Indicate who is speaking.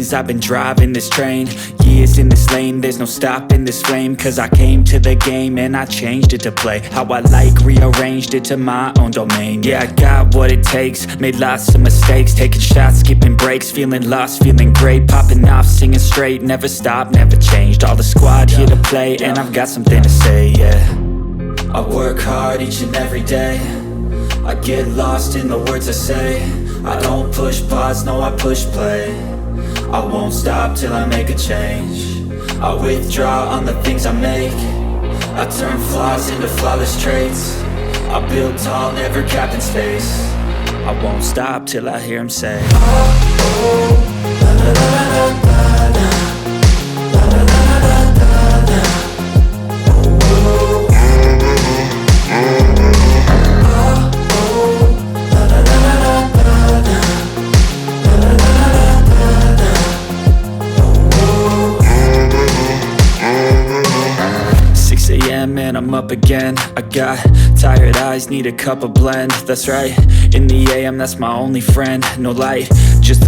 Speaker 1: days I've been driving this train, years in this lane, there's no stopping this flame. Cause I came to the game and I changed it to play how I like, rearranged it to my own domain. Yeah, I got what it takes, made lots of mistakes, taking shots, skipping breaks, feeling lost, feeling great, popping off, singing straight, never stopped, never changed. All the squad here to play, and I've got something to say, yeah. I work hard each and every day, I get lost in the words I say. I don't push pause, no, I push play. I won't stop till I make a change. I withdraw on the things I make. I turn flaws into flawless traits. I build tall, never capped in space. I won't stop till I hear him say, oh, oh, la la la la la la, la la la la la la, oh, oh, and I'm up again. I got tired eyes, need a cup of blend. That's right, in the AM, that's my only friend. No light, just